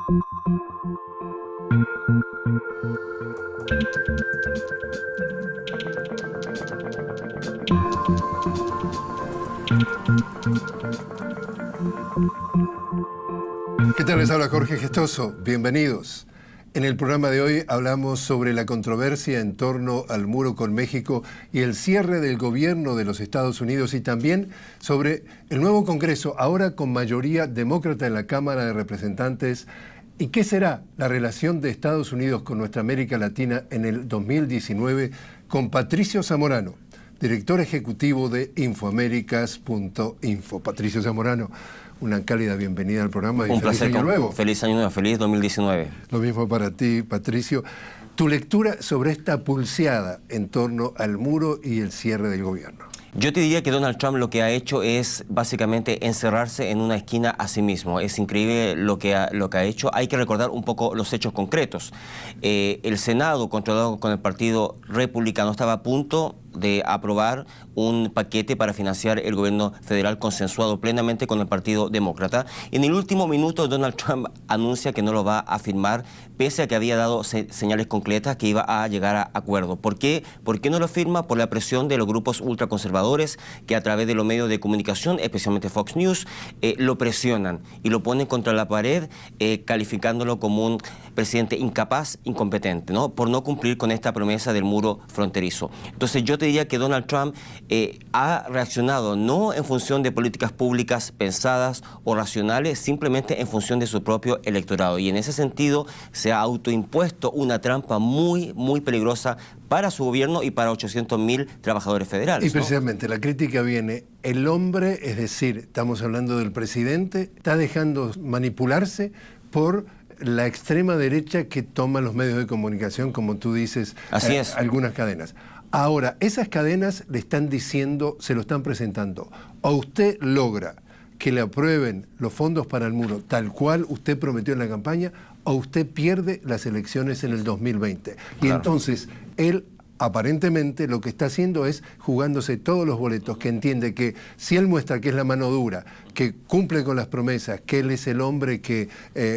¿Qué tal? Les habla Jorge Gestoso. Bienvenidos. En el programa de hoy hablamos sobre la controversia en torno al muro con México y el cierre del gobierno de los Estados Unidos, y también sobre el nuevo Congreso, ahora con mayoría demócrata en la Cámara de Representantes. ¿Y qué será la relación de Estados Unidos con nuestra América Latina en el 2019? Con Patricio Zamorano, director ejecutivo de Infoaméricas.info. Patricio Zamorano, una cálida bienvenida al programa y un feliz placer, año nuevo. Feliz año nuevo, feliz 2019. Lo mismo para ti, Patricio. Tu lectura sobre esta pulseada en torno al muro y el cierre del gobierno. Yo te diría que Donald Trump lo que ha hecho es básicamente encerrarse en una esquina a sí mismo. Es increíble lo que ha hecho. Hay que recordar un poco los hechos concretos. El Senado, controlado con el Partido Republicano, estaba a punto de aprobar un paquete para financiar el gobierno federal consensuado plenamente con el Partido Demócrata. En el último minuto, Donald Trump anuncia que no lo va a firmar, pese a que había dado señales concretas que iba a llegar a acuerdo. ¿Por qué? ¿Por qué no lo firma? Por la presión de los grupos ultraconservadores que a través de los medios de comunicación, especialmente Fox News, lo presionan y lo ponen contra la pared, calificándolo como un presidente incapaz, incompetente, ¿no? Por no cumplir con esta promesa del muro fronterizo. Entonces yo te diría que Donald Trump ha reaccionado no en función de políticas públicas pensadas o racionales, simplemente en función de su propio electorado. Y en ese sentido se ha autoimpuesto una trampa muy, muy peligrosa para su gobierno y para 800.000 trabajadores federales. Y precisamente, ¿no? La crítica viene, el hombre, es decir, estamos hablando del presidente, está dejando manipularse por la extrema derecha que toma los medios de comunicación, como tú dices, Así es. Algunas cadenas. Ahora, esas cadenas le están diciendo, se lo están presentando, o usted logra que le aprueben los fondos para el muro tal cual usted prometió en la campaña, o usted pierde las elecciones en el 2020. Y claro. Entonces, él aparentemente lo que está haciendo es jugándose todos los boletos, que entiende que si él muestra que es la mano dura, que cumple con las promesas, que él es el hombre que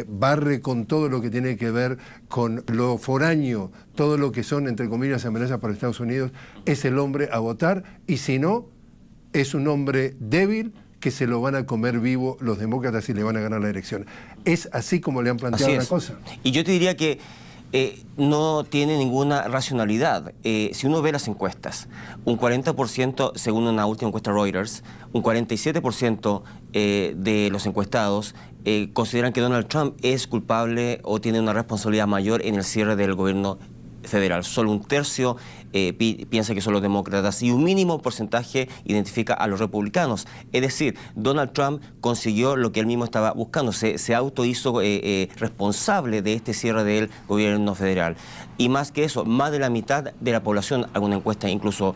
barre con todo lo que tiene que ver con lo foráneo, todo lo que son, entre comillas, amenazas para Estados Unidos, es el hombre a votar, y si no, es un hombre débil que se lo van a comer vivo los demócratas y le van a ganar la elección. ¿Es así como le han planteado la cosa? Y yo te diría que no tiene ninguna racionalidad. Si uno ve las encuestas, un 40%, según una última encuesta Reuters, un 47% de los encuestados consideran que Donald Trump es culpable o tiene una responsabilidad mayor en el cierre del gobierno federal. Solo un tercio piensa que son los demócratas y un mínimo porcentaje identifica a los republicanos. Es decir, Donald Trump consiguió lo que él mismo estaba buscando, se autohizo responsable de este cierre del gobierno federal. Y más que eso, más de la mitad de la población, alguna encuesta incluso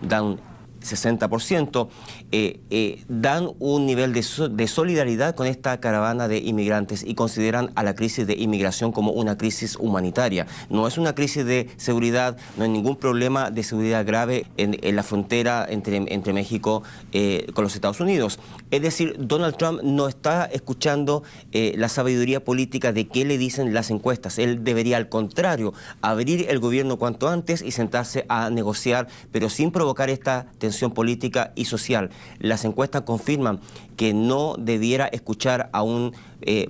dan 60%, dan un nivel de solidaridad con esta caravana de inmigrantes y consideran a la crisis de inmigración como una crisis humanitaria. No es una crisis de seguridad, no hay ningún problema de seguridad grave en la frontera entre México con los Estados Unidos. Es decir, Donald Trump no está escuchando la sabiduría política de qué le dicen las encuestas. Él debería, al contrario, abrir el gobierno cuanto antes y sentarse a negociar, pero sin provocar esta tensión política y social. Las encuestas confirman que no debiera escuchar a un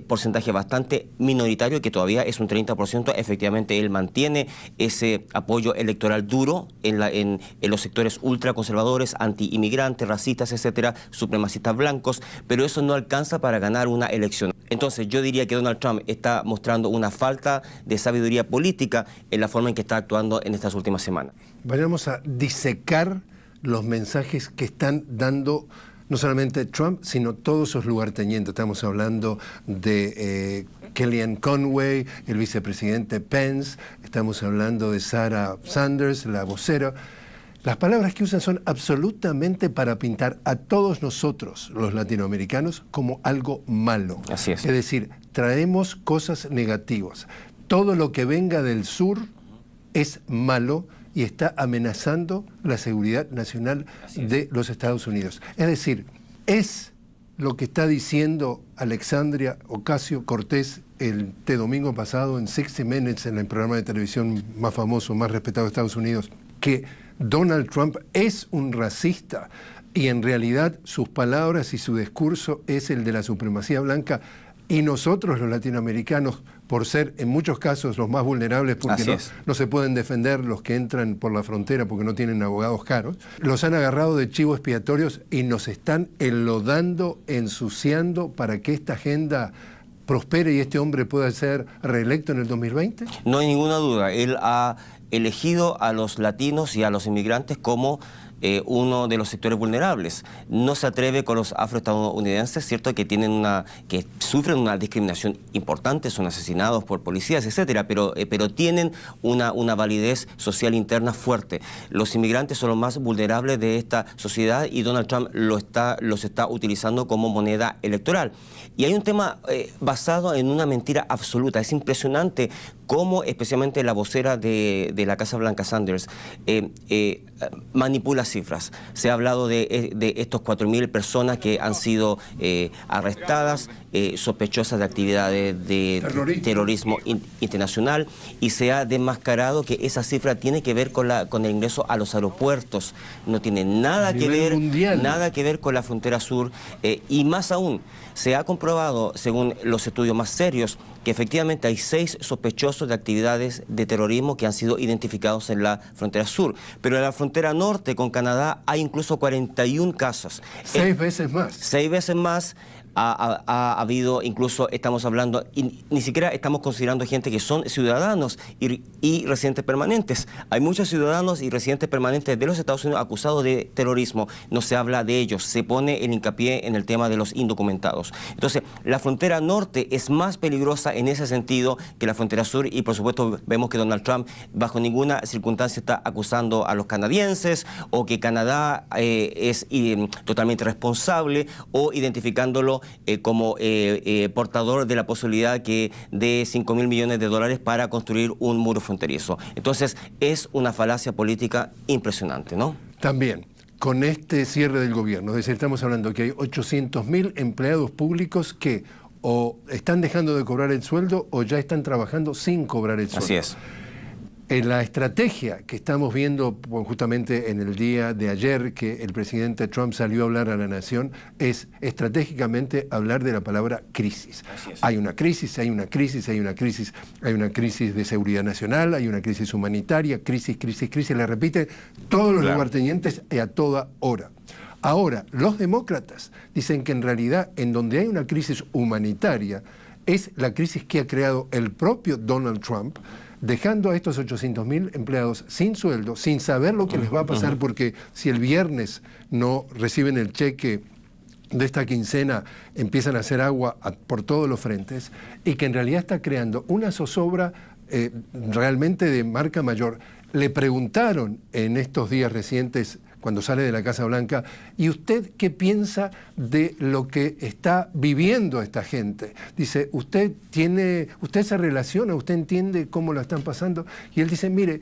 porcentaje bastante minoritario, que todavía es un 30%. Efectivamente, él mantiene ese apoyo electoral duro en los sectores ultraconservadores, anti-inmigrantes, racistas, etcétera, supremacistas blancos, pero eso no alcanza para ganar una elección. Entonces, yo diría que Donald Trump está mostrando una falta de sabiduría política en la forma en que está actuando en estas últimas semanas. Vayamos a disecar los mensajes que están dando no solamente Trump, sino todos esos lugartenientes. Estamos hablando de Kellyanne Conway, el vicepresidente Pence, estamos hablando de Sarah Sanders, la vocera. Las palabras que usan son absolutamente para pintar a todos nosotros, los latinoamericanos, como algo malo. Así es. Es decir, traemos cosas negativas. Todo lo que venga del sur es malo y está amenazando la seguridad nacional de los Estados Unidos. Es decir, es lo que está diciendo Alexandria Ocasio-Cortez este domingo pasado en 60 Minutes, en el programa de televisión más famoso, más respetado de Estados Unidos, que Donald Trump es un racista y en realidad sus palabras y su discurso es el de la supremacía blanca, y nosotros los latinoamericanos, por ser en muchos casos los más vulnerables, porque no se pueden defender los que entran por la frontera porque no tienen abogados caros, los han agarrado de chivos expiatorios y nos están enlodando, ensuciando para que esta agenda prospere y este hombre pueda ser reelecto en el 2020? No hay ninguna duda. Él ha elegido a los latinos y a los inmigrantes como uno de los sectores vulnerables. No se atreve con los afroestadounidenses, cierto, que sufren una discriminación importante, son asesinados por policías, etcétera, pero tienen una validez social interna fuerte. Los inmigrantes son los más vulnerables de esta sociedad y Donald Trump los está utilizando como moneda electoral. Y hay un tema basado en una mentira absoluta. Es impresionante cómo especialmente la vocera de la Casa Blanca, Sanders, manipula cifras. Se ha hablado de estos 4.000 personas que han sido arrestadas, sospechosas de actividades de terrorismo internacional, y se ha desmascarado que esa cifra tiene que ver con el ingreso a los aeropuertos. No tiene nada que ver con la frontera sur, y más aún, se ha comprobado, según los estudios más serios, que efectivamente hay 6 sospechosos de actividades de terrorismo que han sido identificados en la frontera sur. Pero en la frontera norte con Canadá hay incluso 41 casos. 6 veces más. 6 veces más. Ha habido, incluso estamos hablando, y ni siquiera estamos considerando gente que son ciudadanos y residentes permanentes. Hay muchos ciudadanos y residentes permanentes de los Estados Unidos acusados de terrorismo. No se habla de ellos, se pone el hincapié en el tema de los indocumentados. Entonces, la frontera norte es más peligrosa en ese sentido que la frontera sur, y por supuesto vemos que Donald Trump bajo ninguna circunstancia está acusando a los canadienses, o que Canadá es totalmente responsable, o identificándolo como portador de la posibilidad que de $5.000 millones para construir un muro fronterizo. Entonces, es una falacia política impresionante, ¿no? También, con este cierre del gobierno, es decir, estamos hablando que hay 800.000 empleados públicos que o están dejando de cobrar el sueldo o ya están trabajando sin cobrar el sueldo. Así es. En la estrategia que estamos viendo justamente en el día de ayer, que el presidente Trump salió a hablar a la nación, es estratégicamente hablar de la palabra crisis. Hay una crisis, hay una crisis, hay una crisis, hay una crisis de seguridad nacional, hay una crisis humanitaria, crisis, le repite todos los lugartenientes y a toda hora. Ahora, los demócratas dicen que en realidad en donde hay una crisis humanitaria es la crisis que ha creado el propio Donald Trump, dejando a estos 800.000 empleados sin sueldo, sin saber lo que les va a pasar, porque si el viernes no reciben el cheque de esta quincena, empiezan a hacer agua por todos los frentes, y que en realidad está creando una zozobra realmente de marca mayor. Le preguntaron en estos días recientes, cuando sale de la Casa Blanca, ¿y usted qué piensa de lo que está viviendo esta gente? Dice, ¿usted se relaciona, usted entiende cómo lo están pasando? Y él dice, mire,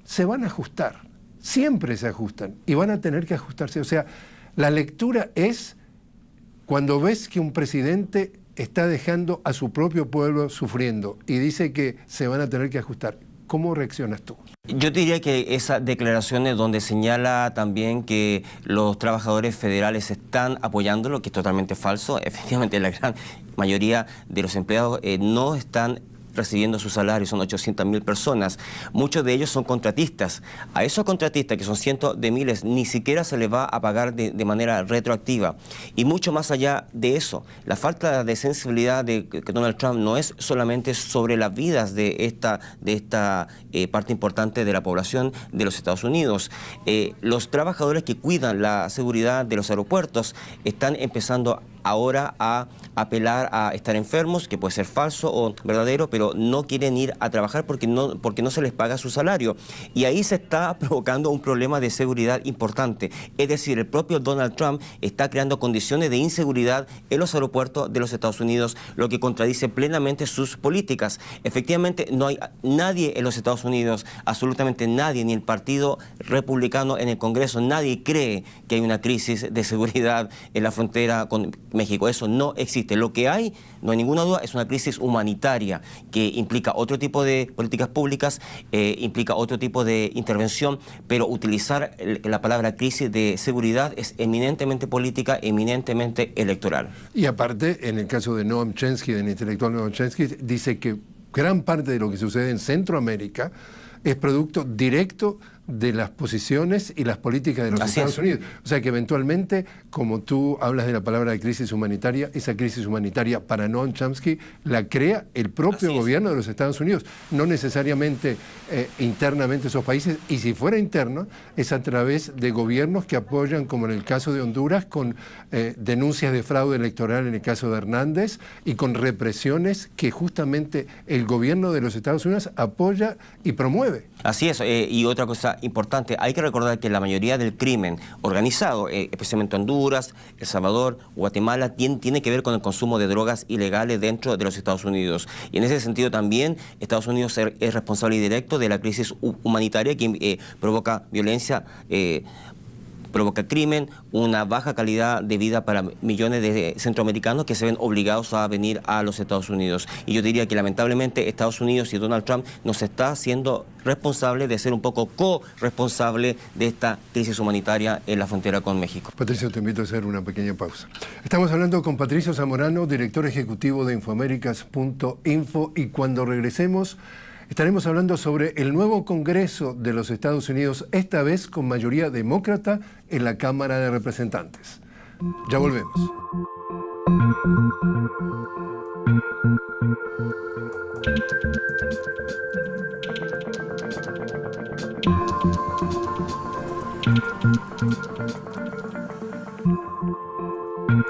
se van a ajustar, siempre se ajustan, y van a tener que ajustarse. O sea, la lectura es cuando ves que un presidente está dejando a su propio pueblo sufriendo y dice que se van a tener que ajustar. ¿Cómo reaccionas tú? Yo diría que esas declaraciones donde señala también que los trabajadores federales están apoyándolo, que es totalmente falso. Efectivamente, la gran mayoría de los empleados no están recibiendo su salario, son 800.000 personas. Muchos de ellos son contratistas. A esos contratistas, que son cientos de miles, ni siquiera se les va a pagar de manera retroactiva. Y mucho más allá de eso, la falta de sensibilidad de Donald Trump no es solamente sobre las vidas de esta parte importante de la población de los Estados Unidos. Los trabajadores que cuidan la seguridad de los aeropuertos están empezando ahora a apelar a estar enfermos, que puede ser falso o verdadero, pero no quieren ir a trabajar porque no se les paga su salario. Y ahí se está provocando un problema de seguridad importante. Es decir, el propio Donald Trump está creando condiciones de inseguridad en los aeropuertos de los Estados Unidos, lo que contradice plenamente sus políticas. Efectivamente, no hay nadie en los Estados Unidos, absolutamente nadie, ni el Partido Republicano en el Congreso, nadie cree que hay una crisis de seguridad en la frontera México. Eso no existe. Lo que hay, no hay ninguna duda, es una crisis humanitaria que implica otro tipo de políticas públicas, implica otro tipo de intervención, pero utilizar la palabra crisis de seguridad es eminentemente política, eminentemente electoral. Y aparte, en el caso de Noam Chomsky, del intelectual Noam Chomsky, dice que gran parte de lo que sucede en Centroamérica es producto directo de las posiciones y las políticas de los Estados Unidos. O sea que eventualmente, como tú hablas de la palabra de crisis humanitaria, esa crisis humanitaria para Noam Chomsky la crea el propio gobierno de los Estados Unidos, no necesariamente internamente esos países, y si fuera interno, es a través de gobiernos que apoyan, como en el caso de Honduras, con denuncias de fraude electoral en el caso de Hernández, y con represiones que justamente el gobierno de los Estados Unidos apoya y promueve. Así es, y otra cosa importante, hay que recordar que la mayoría del crimen organizado, especialmente Honduras, El Salvador, Guatemala, tiene que ver con el consumo de drogas ilegales dentro de los Estados Unidos. Y en ese sentido también Estados Unidos es responsable directo de la crisis humanitaria que provoca violencia, provoca crimen, una baja calidad de vida para millones de centroamericanos que se ven obligados a venir a los Estados Unidos. Y yo diría que lamentablemente Estados Unidos y Donald Trump nos está haciendo responsable de ser un poco co-responsable de esta crisis humanitaria en la frontera con México. Patricio, te invito a hacer una pequeña pausa. Estamos hablando con Patricio Zamorano, director ejecutivo de Infoaméricas.info, y cuando regresemos estaremos hablando sobre el nuevo Congreso de los Estados Unidos, esta vez con mayoría demócrata en la Cámara de Representantes. Ya volvemos.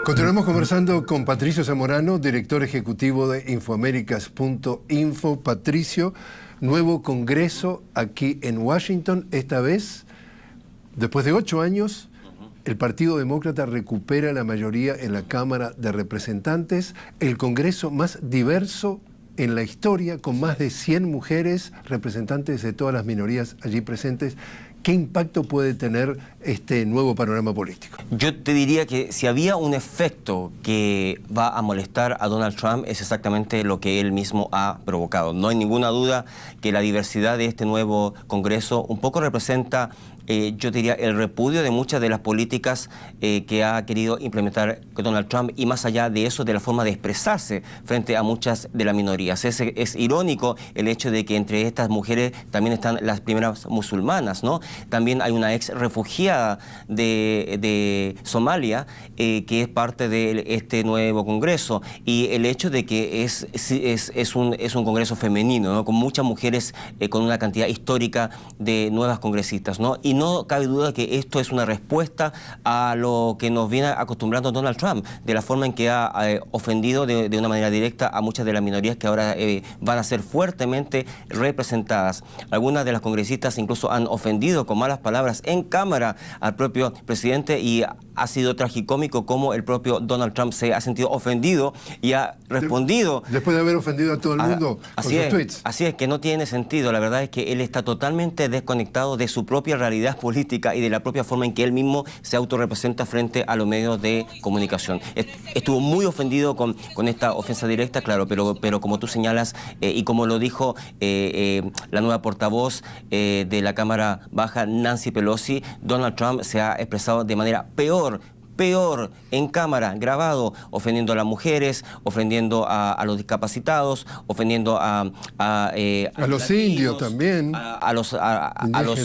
Continuamos conversando con Patricio Zamorano, director ejecutivo de Infoaméricas.info. Patricio, nuevo congreso aquí en Washington. Esta vez, después de 8 años, el Partido Demócrata recupera la mayoría en la Cámara de Representantes, el congreso más diverso en la historia, con más de 100 mujeres representantes de todas las minorías allí presentes. ¿Qué impacto puede tener este nuevo panorama político? Yo te diría que si había un efecto que va a molestar a Donald Trump, es exactamente lo que él mismo ha provocado. No hay ninguna duda que la diversidad de este nuevo Congreso un poco representa, yo diría, el repudio de muchas de las políticas que ha querido implementar Donald Trump, y más allá de eso, de la forma de expresarse frente a muchas de las minorías. Es irónico el hecho de que entre estas mujeres también están las primeras musulmanas, ¿no? También hay una ex refugiada de Somalia que es parte de este nuevo Congreso, y el hecho de que es un Congreso femenino, ¿no? Con muchas mujeres, con una cantidad histórica de nuevas congresistas, ¿no? Y no cabe duda que esto es una respuesta a lo que nos viene acostumbrando Donald Trump, de la forma en que ha ofendido de una manera directa a muchas de las minorías que ahora van a ser fuertemente representadas. Algunas de las congresistas incluso han ofendido con malas palabras en cámara al propio presidente, y ha sido tragicómico cómo el propio Donald Trump se ha sentido ofendido y ha respondido. Después de haber ofendido a todo el mundo con sus tweets. Así es, que no tiene sentido. La verdad es que él está totalmente desconectado de su propia realidad política y de la propia forma en que él mismo se autorrepresenta frente a los medios de comunicación. Estuvo muy ofendido con esta ofensa directa, claro, pero como tú señalas, y como lo dijo la nueva portavoz de la Cámara Baja, Nancy Pelosi, Donald Trump se ha expresado de manera peor en cámara, grabado, ofendiendo a las mujeres, ofendiendo a los discapacitados, ofendiendo a los latinos, indios también, a los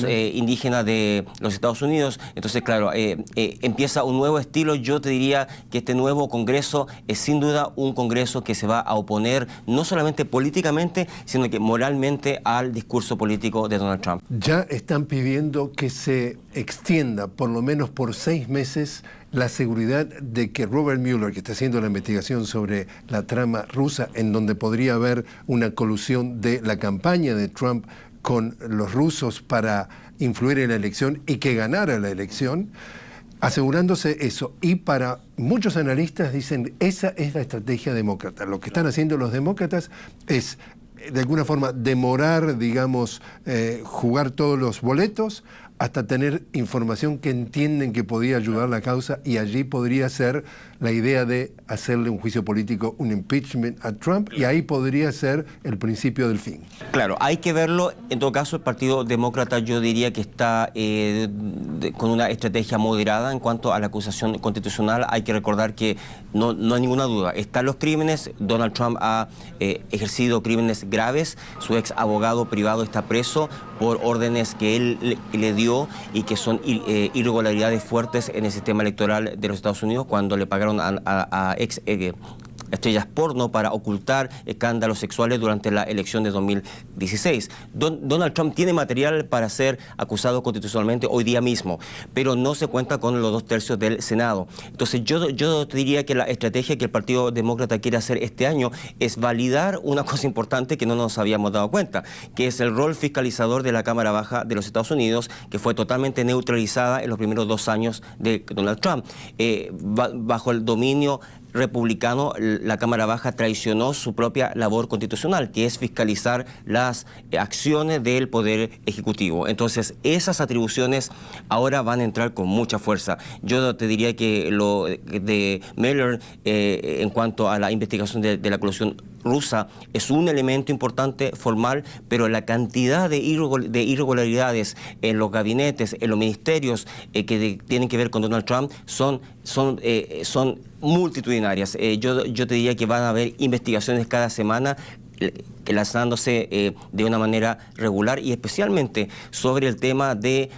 indígenas de los Estados Unidos. Entonces, claro, empieza un nuevo estilo. Yo te diría que este nuevo Congreso es sin duda un Congreso que se va a oponer no solamente políticamente, sino que moralmente al discurso político de Donald Trump. Ya están pidiendo que se extienda por lo menos por 6 meses la seguridad de que Robert Mueller, que está haciendo la investigación sobre la trama rusa, en donde podría haber una colusión de la campaña de Trump con los rusos para influir en la elección y que ganara la elección, asegurándose eso. Y para muchos analistas dicen, esa es la estrategia demócrata. Lo que están haciendo los demócratas es, de alguna forma, demorar, digamos, jugar todos los boletos hasta tener información que entienden que podía ayudar la causa, y allí podría ser la idea de hacerle un juicio político, un impeachment a Trump, y ahí podría ser el principio del fin. Claro, hay que verlo. En todo caso, el Partido Demócrata yo diría que está con una estrategia moderada en cuanto a la acusación constitucional. Hay que recordar que no hay ninguna duda, están los crímenes. Donald Trump ha ejercido crímenes graves, su ex abogado privado está preso por órdenes que él le dio y que son irregularidades fuertes en el sistema electoral de los Estados Unidos, cuando le pagaron a ex estrellas porno para ocultar escándalos sexuales durante la elección de 2016. Donald Trump tiene material para ser acusado constitucionalmente hoy día mismo, pero no se cuenta con los 2/3 del Senado. Entonces yo te diría que la estrategia que el Partido Demócrata quiere hacer este año es validar una cosa importante que no nos habíamos dado cuenta, que es el rol fiscalizador de la Cámara Baja de los Estados Unidos, que fue totalmente neutralizada en los primeros 2 años de Donald Trump. Bajo el dominio republicano, la Cámara Baja traicionó su propia labor constitucional, que es fiscalizar las acciones del Poder Ejecutivo. Entonces, esas atribuciones ahora van a entrar con mucha fuerza. Yo te diría que lo de Mueller, en cuanto a la investigación de la colusión rusa, es un elemento importante formal, pero la cantidad de irregularidades en los gabinetes, en los ministerios que tienen que ver con Donald Trump son multitudinarias. Yo te diría que van a haber investigaciones cada semana lanzándose de una manera regular, y especialmente sobre el tema de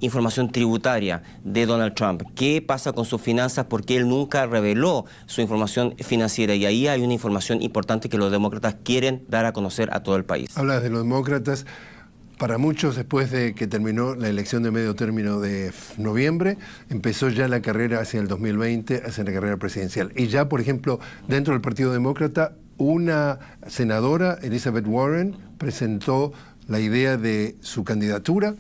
información tributaria de Donald Trump. ¿Qué pasa con sus finanzas? Porque él nunca reveló su información financiera, y ahí hay una información importante que los demócratas quieren dar a conocer a todo el país. Hablas de los demócratas. Para muchos, después de que terminó la elección de medio término de noviembre, empezó ya la carrera hacia el 2020, hacia la carrera presidencial. Y ya, por ejemplo, dentro del Partido Demócrata, una senadora, Elizabeth Warren, presentó la idea de su candidatura,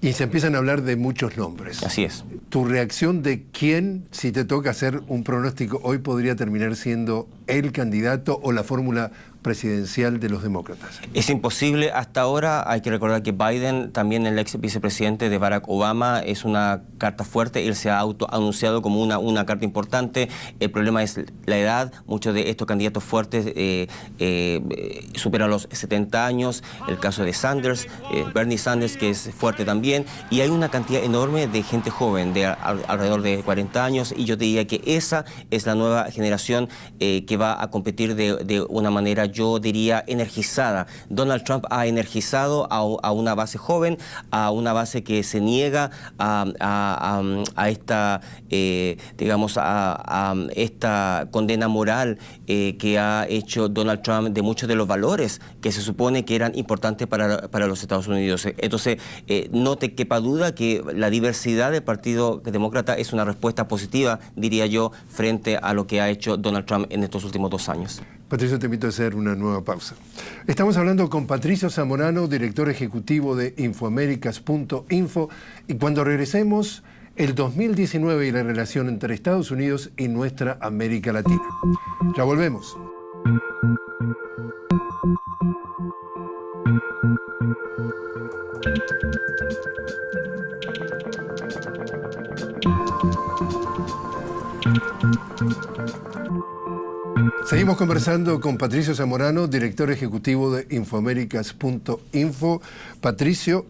y se empiezan a hablar de muchos nombres. Así es. ¿Tu reacción de quién, si te toca hacer un pronóstico, hoy podría terminar siendo el candidato o la fórmula presidencial de los demócratas? Es imposible hasta ahora. Hay que recordar que Biden, también el ex vicepresidente de Barack Obama, es una carta fuerte. Él se ha autoanunciado como una carta importante. El problema es la edad. Muchos de estos candidatos fuertes superan los 70 años. El caso de Sanders, Bernie Sanders, que es fuerte también. Y hay una cantidad enorme de gente joven, de alrededor de 40 años. Y yo te diría que esa es la nueva generación que va a competir de una manera, yo diría, energizada. Donald Trump ha energizado a una base joven, a una base que se niega a esta, digamos, a esta condena moral que ha hecho Donald Trump de muchos de los valores que se supone que eran importantes para los Estados Unidos. Entonces, no te quepa duda que la diversidad del Partido Demócrata es una respuesta positiva, diría yo, frente a lo que ha hecho Donald Trump en estos últimos 2 años. Patricio, te invito a hacer una nueva pausa. Estamos hablando con Patricio Zamorano, director ejecutivo de Infoaméricas.info, y cuando regresemos, el 2019 y la relación entre Estados Unidos y nuestra América Latina. Ya volvemos. Seguimos conversando con Patricio Zamorano, director ejecutivo de Infoaméricas.info. Patricio,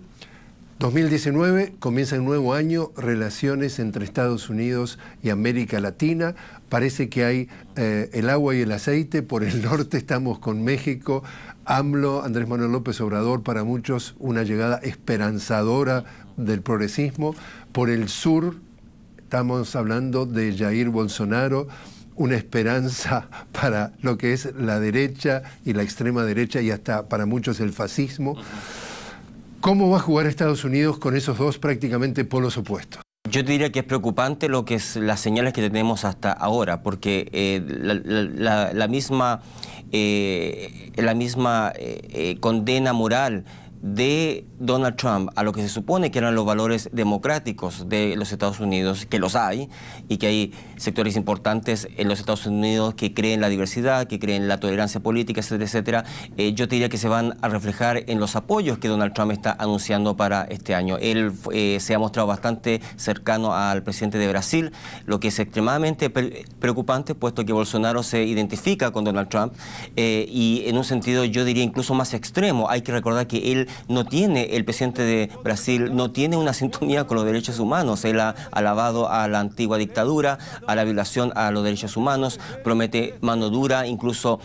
2019, comienza un nuevo año, relaciones entre Estados Unidos y América Latina. Parece que hay el agua y el aceite. Por el norte estamos con México. AMLO, Andrés Manuel López Obrador, para muchos una llegada esperanzadora del progresismo. Por el sur estamos hablando de Jair Bolsonaro, una esperanza para lo que es la derecha y la extrema derecha, y hasta para muchos el fascismo. ¿Cómo va a jugar Estados Unidos con esos dos prácticamente polos opuestos? Yo te diría que es preocupante lo que es las señales que tenemos hasta ahora, porque la misma condena moral de Donald Trump a lo que se supone que eran los valores democráticos de los Estados Unidos, que los hay, y que hay sectores importantes en los Estados Unidos que creen en la diversidad, que creen en la tolerancia política, etcétera, etcétera, yo te diría que se van a reflejar en los apoyos que Donald Trump está anunciando para este año. Él se ha mostrado bastante cercano al presidente de Brasil, lo que es extremadamente preocupante, puesto que Bolsonaro se identifica con Donald Trump, y en un sentido yo diría incluso más extremo. Hay que recordar que el presidente de Brasil no tiene una sintonía con los derechos humanos. Él ha alabado a la antigua dictadura, a la violación a los derechos humanos, promete mano dura, incluso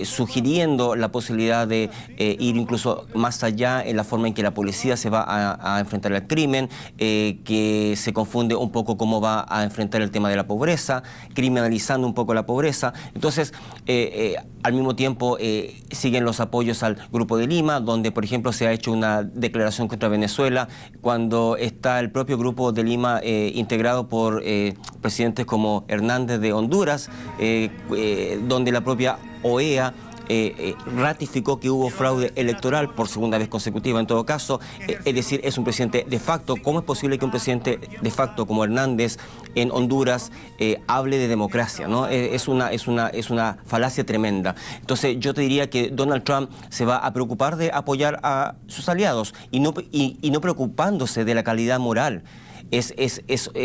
sugiriendo la posibilidad de ir incluso más allá en la forma en que la policía se va a enfrentar al crimen, que se confunde un poco cómo va a enfrentar el tema de la pobreza, criminalizando un poco la pobreza. Entonces, al mismo tiempo siguen los apoyos al Grupo de Lima, donde por ejemplo se ha hecho una declaración contra Venezuela, cuando está el propio Grupo de Lima integrado por presidentes como Hernández de Honduras, donde la propia OEA ratificó que hubo fraude electoral por segunda vez consecutiva en todo caso, es decir, es un presidente de facto. ¿Cómo es posible que un presidente de facto como Hernández en Honduras hable de democracia, ¿no? Es una falacia tremenda. Entonces yo te diría que Donald Trump se va a preocupar de apoyar a sus aliados y no preocupándose de la calidad moral. Es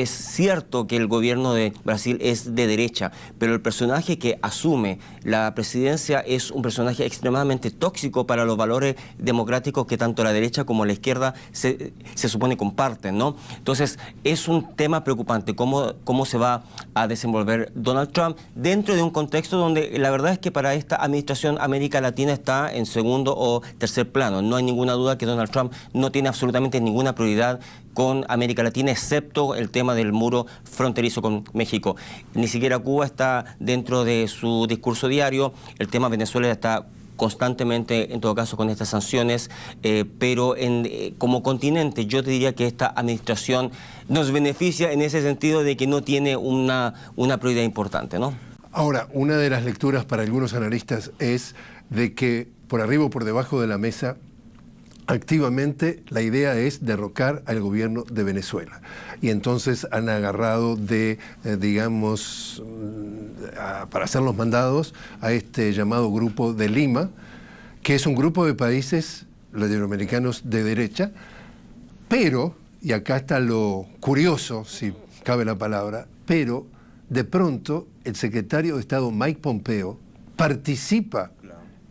cierto que el gobierno de Brasil es de derecha, pero el personaje que asume la presidencia es un personaje extremadamente tóxico para los valores democráticos que tanto la derecha como la izquierda se supone comparten, ¿no? Entonces, es un tema preocupante cómo se va a desenvolver Donald Trump dentro de un contexto donde la verdad es que para esta administración América Latina está en segundo o tercer plano. No hay ninguna duda que Donald Trump no tiene absolutamente ninguna prioridad con América Latina, excepto el tema del muro fronterizo con México. Ni siquiera Cuba está dentro de su discurso diario. El tema Venezuela está constantemente, en todo caso, con estas sanciones, pero como continente yo te diría que esta administración nos beneficia en ese sentido de que no tiene una prioridad importante, ¿no? Ahora, una de las lecturas para algunos analistas es de que por arriba o por debajo de la mesa activamente la idea es derrocar al gobierno de Venezuela. Y entonces han agarrado digamos, para hacer los mandados a este llamado Grupo de Lima, que es un grupo de países latinoamericanos de derecha, pero, y acá está lo curioso, si cabe la palabra, pero de pronto el secretario de Estado Mike Pompeo participa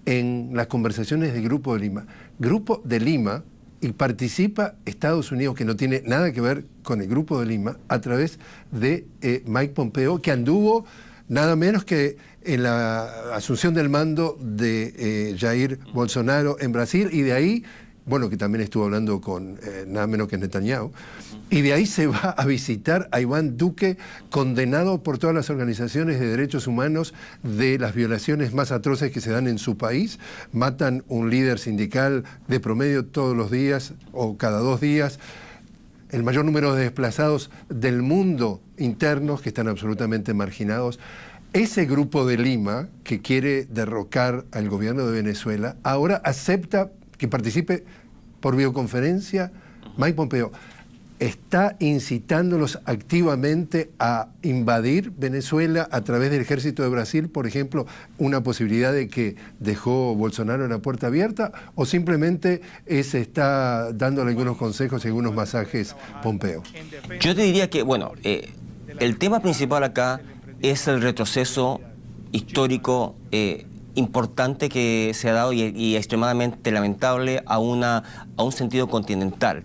en las conversaciones del Grupo de Lima, y participa Estados Unidos, que no tiene nada que ver con el Grupo de Lima, a través de Mike Pompeo, que anduvo nada menos que en la asunción del mando de Jair Bolsonaro en Brasil, y de ahí, bueno, que también estuvo hablando con nada menos que Netanyahu, y de ahí se va a visitar a Iván Duque, condenado por todas las organizaciones de derechos humanos de las violaciones más atroces que se dan en su país. Matan un líder sindical de promedio todos los días o cada 2 días. El mayor número de desplazados del mundo internos que están absolutamente marginados. Ese Grupo de Lima, que quiere derrocar al gobierno de Venezuela, ahora acepta que participe por videoconferencia Mike Pompeo. Está incitándolos activamente a invadir Venezuela a través del ejército de Brasil, por ejemplo, una posibilidad de que dejó Bolsonaro la puerta abierta, o simplemente se está dándole algunos consejos y algunos masajes Pompeo. Yo te diría que, bueno, el tema principal acá es el retroceso histórico importante que se ha dado y extremadamente lamentable a un sentido continental,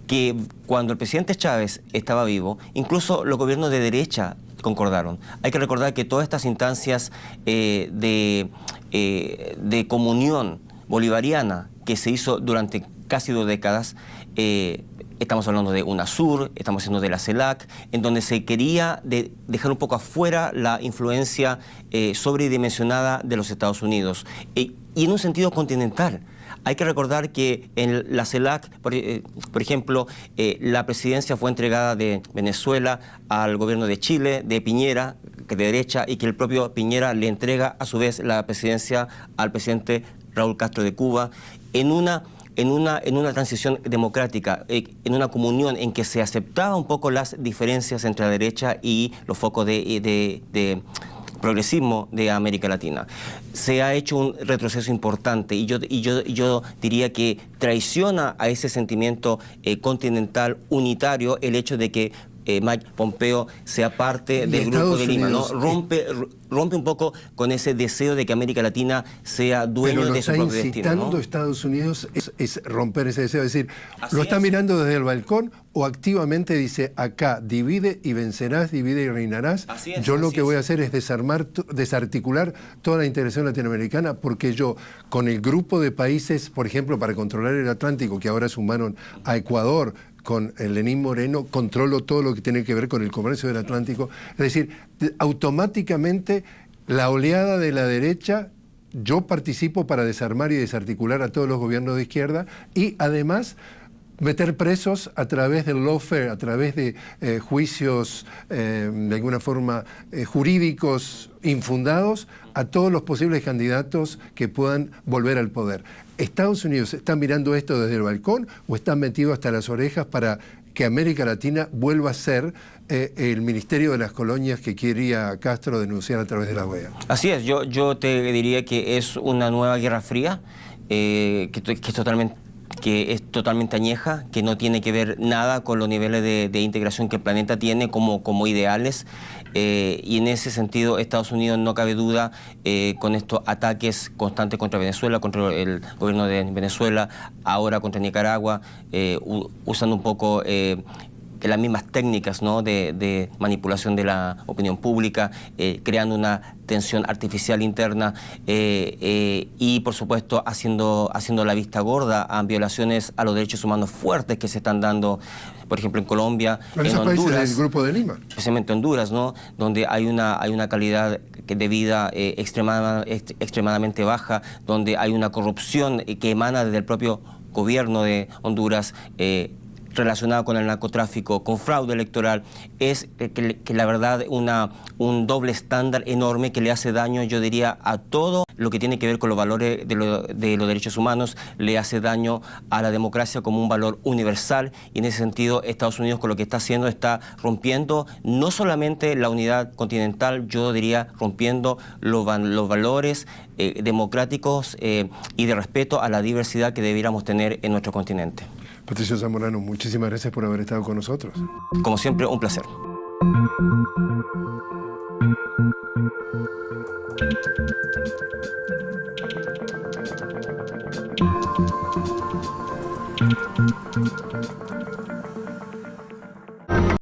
que cuando el presidente Chávez estaba vivo, incluso los gobiernos de derecha concordaron. Hay que recordar que todas estas instancias de comunión bolivariana que se hizo durante casi 2 décadas, estamos hablando de UNASUR, estamos hablando de la CELAC, en donde se quería dejar un poco afuera la influencia sobredimensionada de los Estados Unidos, y en un sentido continental. Hay que recordar que en la CELAC, por ejemplo, la presidencia fue entregada de Venezuela al gobierno de Chile, de Piñera, de derecha, y que el propio Piñera le entrega a su vez la presidencia al presidente Raúl Castro de Cuba, en una en una transición democrática, en una comunión en que se aceptaba un poco las diferencias entre la derecha y los focos de progresismo de América Latina. Se ha hecho un retroceso importante y yo diría que traiciona a ese sentimiento continental unitario el hecho de que Mike Pompeo sea parte del Grupo de Lima, ¿no? Rompe un poco con ese deseo de que América Latina sea dueño de su propio destino, ¿no? Incitando a Estados Unidos es romper ese deseo, es decir, lo está mirando desde el balcón o activamente dice, acá divide y vencerás, divide y reinarás. Yo lo que voy a hacer es desarticular toda la integración latinoamericana, porque yo, con el grupo de países, por ejemplo, para controlar el Atlántico, que ahora sumaron a Ecuador, con Lenín Moreno, controlo todo lo que tiene que ver con el comercio del Atlántico. Es decir, automáticamente la oleada de la derecha, yo participo para desarmar y desarticular a todos los gobiernos de izquierda y además meter presos a través del lawfare, a través de juicios de alguna forma jurídicos infundados a todos los posibles candidatos que puedan volver al poder. ¿Estados Unidos está mirando esto desde el balcón o está metido hasta las orejas para que América Latina vuelva a ser el Ministerio de las Colonias que quería Castro denunciar a través de la OEA? Así es, yo te diría que es una nueva Guerra Fría, que es totalmente añeja, que no tiene que ver nada con los niveles de integración que el planeta tiene como ideales, y en ese sentido Estados Unidos, no cabe duda, con estos ataques constantes contra Venezuela, contra el gobierno de Venezuela, ahora contra Nicaragua, usando un poco las mismas técnicas, ¿no?, de manipulación de la opinión pública, creando una tensión artificial interna y, por supuesto, haciendo la vista gorda a violaciones a los derechos humanos fuertes que se están dando, por ejemplo, en Colombia, en Honduras, del Grupo de Lima, especialmente Honduras, ¿no?, donde hay una calidad de vida extremadamente baja, donde hay una corrupción que emana desde el propio gobierno de Honduras, relacionado con el narcotráfico, con fraude electoral, es que la verdad un doble estándar enorme que le hace daño, yo diría, a todo lo que tiene que ver con los valores de los derechos humanos, le hace daño a la democracia como un valor universal, y en ese sentido Estados Unidos, con lo que está haciendo, está rompiendo no solamente la unidad continental, yo diría rompiendo los valores democráticos y de respeto a la diversidad que debiéramos tener en nuestro continente. Patricio Zamorano, muchísimas gracias por haber estado con nosotros. Como siempre, un placer.